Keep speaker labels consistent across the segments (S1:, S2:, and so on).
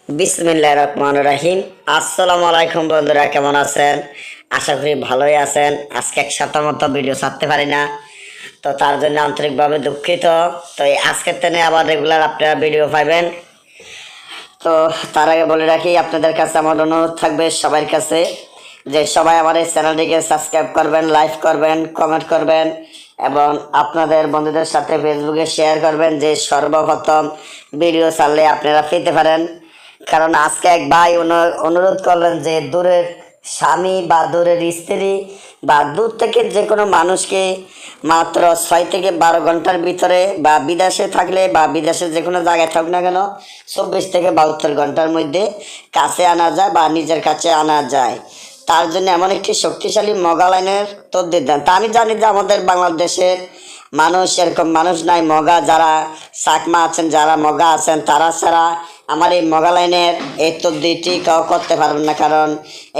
S1: বিসমিল্লাহির রহমানির রহিম। আসসালামু আলাইকুম বন্ধুরা, কেমন আছেন? আশা করি ভালোই আছেন। আজকে এক সপ্তাহ মতো ভিডিও ছাড়তে পারি না, তো তার জন্য আন্তরিকভাবে দুঃখিত। তো এই আজকের দিনে আবার রেগুলার আপনারা ভিডিও পাবেন। তো তার আগে বলে রাখি, আপনাদের কাছে আমার অনুরোধ থাকবে সবার কাছে যে সবাই আমার এই চ্যানেলটিকে সাবস্ক্রাইব করবেন, লাইক করবেন, কমেন্ট করবেন এবং আপনাদের বন্ধুদের সাথে ফেসবুকে শেয়ার করবেন, যে সর্বপ্রথম ভিডিও ছাড়লে আপনারা পেতে পারেন। কারণ আজকে এক ভাই অনুরোধ করলেন যে দূরের স্বামী বা দূরের স্ত্রী বা দূর থেকে যে কোনো মানুষকে মাত্র 6 থেকে 12 ঘন্টার ভিতরে বা বিদেশে থাকলে বা বিদেশে যে কোনো জায়গায় থাকুক না কেন 24 থেকে 72 ঘন্টার মধ্যে কাছে আনা যায় বা নিজের কাছে আনা যায়। তার জন্য এমন একটি শক্তিশালী মগা লাইনের তদবির দেন। তা আমি জানি যে আমাদের বাংলাদেশের মানুষ এরকম মানুষ নাই, মগা যারা চাকমা আছেন, যারা মগা আছেন, তারা ছাড়া আমার এই মগা লাইনের এই তদবিরটি কেউ করতে পারবেন না। কারণ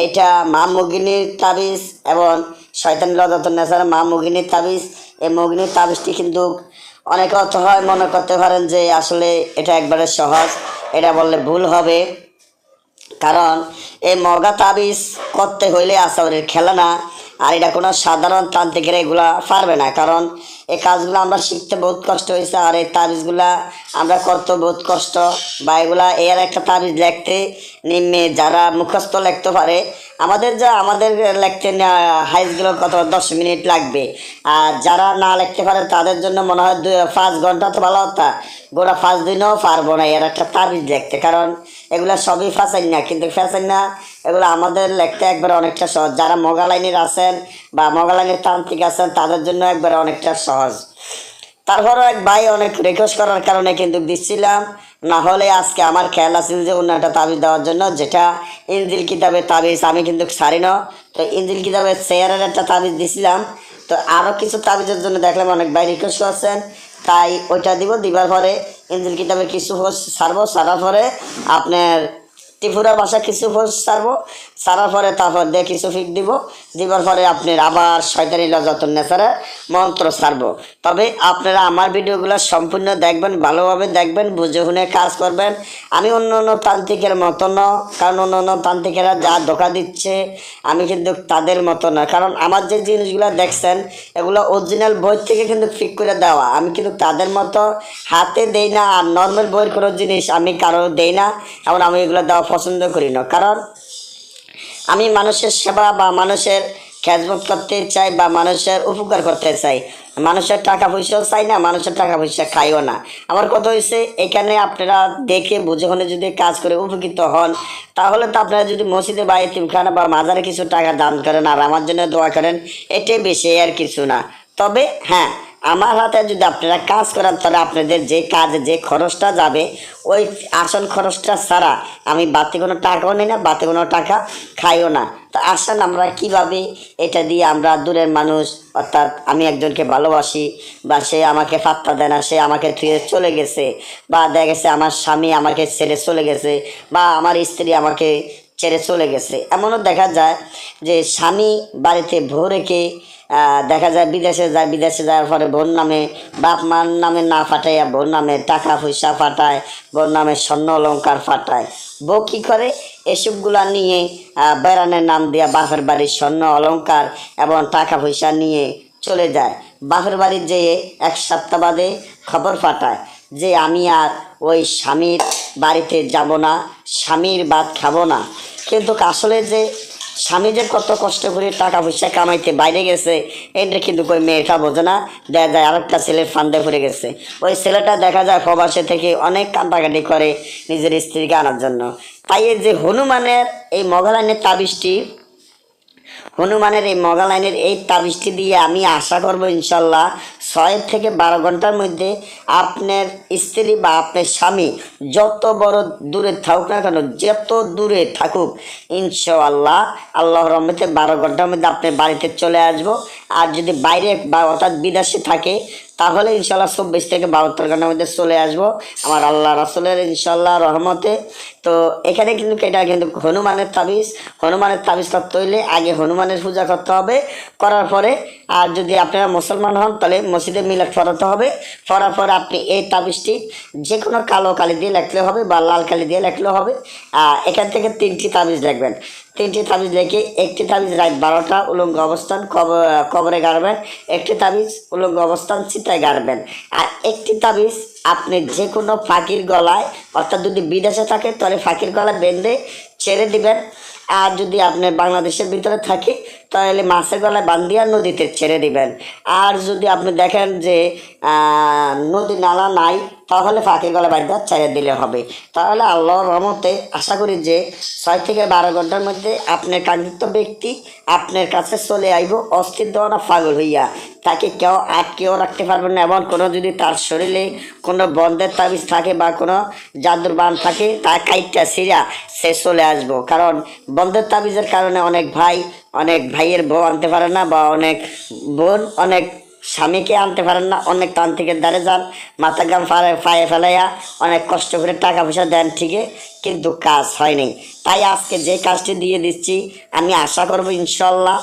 S1: এইটা মা মুগিনীর তাবিজ এবং শয়তান লজাতুন্নেসার মা মুগিনীর তাবিজ। এই মুগিনীর তাবিজটি কিন্তু অনেকে অর্থ হয় মনে করতে পারেন যে আসলে এটা একবারে সহজ, এটা বললে ভুল হবে। কারণ এই মগা তাবিজ করতে হইলে আসরের খেলা না, আর এটা কোনো সাধারণ তান্ত্রিকেরা এগুলা পারবে না। কারণ এই কাজগুলো আমরা শিখতে বহুত কষ্ট হয়েছে, আর এই তাবিজগুলা আমরা করতে বহুত কষ্ট। বা এগুলা এর একটা তাবিজ লিখতে নিম্নে যারা মুখস্থ লিখতে পারে, আমাদের লিখতে হাইজগুলো কত 10 মিনিট লাগবে। আর যারা না লিখতে পারে তাদের জন্য মনে হয় 5 ঘন্টা তো ভালো হতো, গোটা 5 দিনও পারবো না এর একটা তাবিজ লিখতে। কারণ এগুলা সবই ফ্যাশন না, কিন্তু ফ্যাশন না এগুলো আমাদের লিখতে একবারে অনেকটা সহজ। যারা মগা লাইনের আছেন বা মগা লাইনের তান্ত্রিক আছেন তাদের জন্য একবারে অনেকটা সহজ। তারপরও এক ভাই অনেক রিকোয়েস্ট করার কারণে কিন্তু দিচ্ছিলাম, না হলে আজকে আমার খেয়াল আছিল যে অন্য একটা তাবিজ দেওয়ার জন্য, যেটা ইনজিল কিতাবের তাবিজ। আমি কিন্তু ছাড়ি না, তো ইনজিল কিতাবের শেয়ারের একটা তাবিজ দিছিলাম। তো আরও কিছু তাবিজের জন্য দেখলাম অনেক ভাই রিকোয়েস্ট করছেন, তাই ওইটা দিবার পরে ইনজিল কিতাবের কিছু ছাড়বো, ছাড়ার পরে আপনার ত্রিপুরা ভাষা কিছু ছাড়বো, ছাড়ার পরে তারপর দিয়ে কিছু ফিক দিবার পরে আপনার আবার শয়তানি লজাতুন নেসারের মন্ত্র ছাড়বো। তবে আপনারা আমার ভিডিওগুলো সম্পূর্ণ দেখবেন, ভালোভাবে দেখবেন, বুঝে শুনে কাজ করবেন। আমি অন্য অন্য তান্ত্রিকের মতো না, কারণ অন্য অন্য তান্ত্রিকেরা যা ধোকা দিচ্ছে আমি কিন্তু তাদের মতো না। কারণ আমার যে জিনিসগুলো দেখছেন এগুলো অরিজিনাল বই থেকে কিন্তু ফিক করে দেওয়া, আমি কিন্তু তাদের মতো হাতে দেই না। আর নর্মাল বইয়ের কোনো জিনিস আমি কারো দেই না, এবং আমি এগুলো দেওয়া পছন্দ করি না। কারণ আমি মানুষের সেবা বা মানুষের খেদমত করতে চাই বা মানুষের উপকার করতে চাই। মানুষের টাকা পয়সাও চাই না, মানুষের টাকা পয়সা খাইও না। আমার কথা হয়েছে এখানে আপনারা দেখে বুঝে শুনে যদি কাজ করে উপকৃত হন, তাহলে তো আপনারা যদি মসজিদে বা এতিমখানা বা মাজারে কিছু টাকা দান করেন আর আমার জন্য দোয়া করেন, এটাই বেশি, আর কিছু না। তবে হ্যাঁ, আমার হাতে যদি আপনারা কাজ করেন তাহলে আপনাদের যে কাজে যে খরচটা যাবে ওই আসল খরচটা ছাড়া আমি বাড়তি কোনো টাকাও নিই না, বাড়তি কোনো টাকা খাইও না। তো আসেন আমরা কিভাবে এটা দিয়ে আমরা দূরের মানুষ, অর্থাৎ আমি একজনকে ভালোবাসি বা সে আমাকে পাত্তা দেয় না, সে আমাকে থুয়ে চলে গেছে, বা দেখা গেছে আমার স্বামী আমাকে ছেড়ে চলে গেছে, বা আমার স্ত্রী আমাকে ছেড়ে চলে গেছে। এমনও দেখা যায় যে স্বামী বাড়িতে বউ রেখে দেখা যায় বিদেশে যায়, বিদেশে যাওয়ার পরে বোন নামে বাপ মার নামে না ফাটাইয়া বোন নামে টাকা পয়সা ফাটায়, বোন নামে স্বর্ণ অলঙ্কার ফাটায়। বউ কী করে এসবগুলা নিয়ে বেড়ানের নাম দিয়া বাপের বাড়ির স্বর্ণ অলঙ্কার এবং টাকা পয়সা নিয়ে চলে যায়। বাপের বাড়ির যেয়ে 1 সপ্তাহ বাদে খবর ফাটায় যে আমি আর ওই স্বামীর বাড়িতে যাব না, স্বামীর ভাত খাবো না। কিন্তু আসলে যে স্বামী যে কত কষ্ট করে টাকা পয়সা কামাইতে বাইরে গেছে, এটা কিন্তু ওই মেয়েটা বোঝে না। দেখা যায় আরেকটা ছেলের ফান্দে পড়ে গেছে। ওই ছেলেটা দেখা যায় প্রবাসে থেকে অনেক কান্দাকাটি করে নিজের স্ত্রীকে আনার জন্য। তাই এই যে হনুমানের এই মগালাইনের তাবিজটি, হনুমানের এই মগা লাইনের এই তাবিজটি দিয়ে আমি আশা করব ইনশাল্লাহ 6 থেকে 12 ঘন্টার মধ্যে আপনার স্ত্রী বা আপনার স্বামী যত বড় দূরে থাকুক না কেন, যত দূরে থাকুক, ইনশাআল্লাহ আল্লাহর রহমতে 12 ঘন্টার মধ্যে আপনার বাড়িতে চলে আসবো। আর যদি বাইরে বা অর্থাৎ বিদেশে থাকে তাহলে ইনশাল্লাহ 24 থেকে 72 ঘন্টার মধ্যে চলে আসবো আমার আল্লাহ রাসূলের ইনশাল্লাহ রহমতে। তো এখানে কিন্তু এটা কিন্তু হনুমানের তাবিজটা তৈলে আগে হনুমানের পূজা করতে হবে, করার পরে আর যদি আপনারা মুসলমান হন তাহলে মসজিদে মিলাদ পড়াতে হবে। পড়ার পরে আপনি এই তাবিজটি যে কোনো কালো কালি দিয়ে লেখলে হবে বা লাল কালি দিয়ে লেখলে হবে। এখান থেকে 3টি তাবিজ লিখবেন। 3টি তাবিজ লিখে একটি তাবিজ রাত 12টা উলঙ্গ অবস্থান কবরে গাড়বেন, একটি তাবিজ উলঙ্গ অবস্থান চিতায় গাড়বেন, আর একটি তাবিজ আপনি যে কোনো ফাঁকির গলায়, অর্থাৎ যদি বিদেশে থাকে তাহলে ফাঁকির গলায় বেঁধে ছেড়ে দিবেন। আর যদি আপনি বাংলাদেশের ভিতরে থাকে তাহলে মাছের গলায় বান্ধিয়া নদীতে ছেড়ে দিবেন। আর যদি আপনি দেখেন যে নদী নালা নাই তাহলে ফাঁকির গলায় বাঁধা ছেড়ে দিলে হবে। তাহলে আল্লাহর রহমতে আশা করি যে 6 থেকে 12 ঘন্টার মধ্যে আপনার কাঙ্ক্ষিত ব্যক্তি আপনার কাছে চলে আইব অস্থির দেওয়া পাগল হইয়া। তাকে কেউ আটকেও রাখতে পারবেন না, এবং কোনো যদি তার শরীরে কোনো বন্ধের তাবিজ থাকে বা কোনো জাদুর বান থাকে তা কাইটটা সিরা সে চলে আসবো। কারণ বন্ধের তাবিজের কারণে অনেক ভাইয়ের বউ আনতে পারে না, বা অনেক বোন অনেক স্বামীকে আনতে পারেন না, অনেক তান্ত্রিকের দ্বারে যান, মাথা গাম পায়ে ফেলাইয়া অনেক কষ্ট করে টাকা পয়সা দেন ঠিকই, কিন্তু কাজ হয়নি। তাই আজকে যে কাজটি দিয়ে দিচ্ছি আমি আশা করবো ইনশাল্লাহ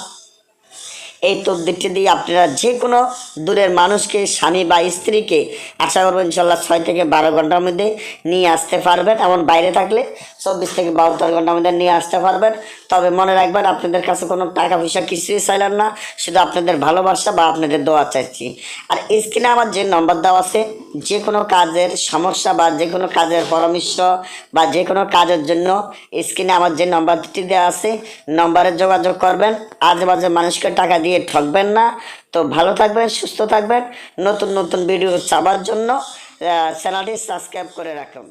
S1: এই তদবিরটি দিয়ে আপনারা যে কোনো দূরের মানুষকে, স্বামী বা স্ত্রীকে আশা করবো ইনশাল্লাহ 6 থেকে 12 ঘন্টার মধ্যে নিয়ে আসতে পারবেন। এমন বাইরে থাকলে 24 থেকে 72 ঘন্টার মধ্যে নিয়ে আসতে পারবেন। তবে মনে রাখবেন আপনাদের কাছে কোনো টাকা পয়সা কিছুই চাইলেন না, শুধু আপনাদের ভালোবাসা বা আপনাদের দোয়া চাইছি। আর স্ক্রিনে আমার যে নম্বর দেওয়া আছে, যে কোনো কাজের সমস্যা বা যে কোনো কাজের পরামর্শ বা যে কোনো কাজের জন্য স্ক্রিনে আমার যে নম্বরটি দেওয়া আছে নম্বরে যোগাযোগ করবেন। আজেবাজে মানুষকে টাকা দিয়ে ঠকবেন না। তো ভালো থাকবেন, সুস্থ থাকবেন। নতুন নতুন ভিডিও চাবার জন্য চ্যানেলটি সাবস্ক্রাইব করে রাখুন।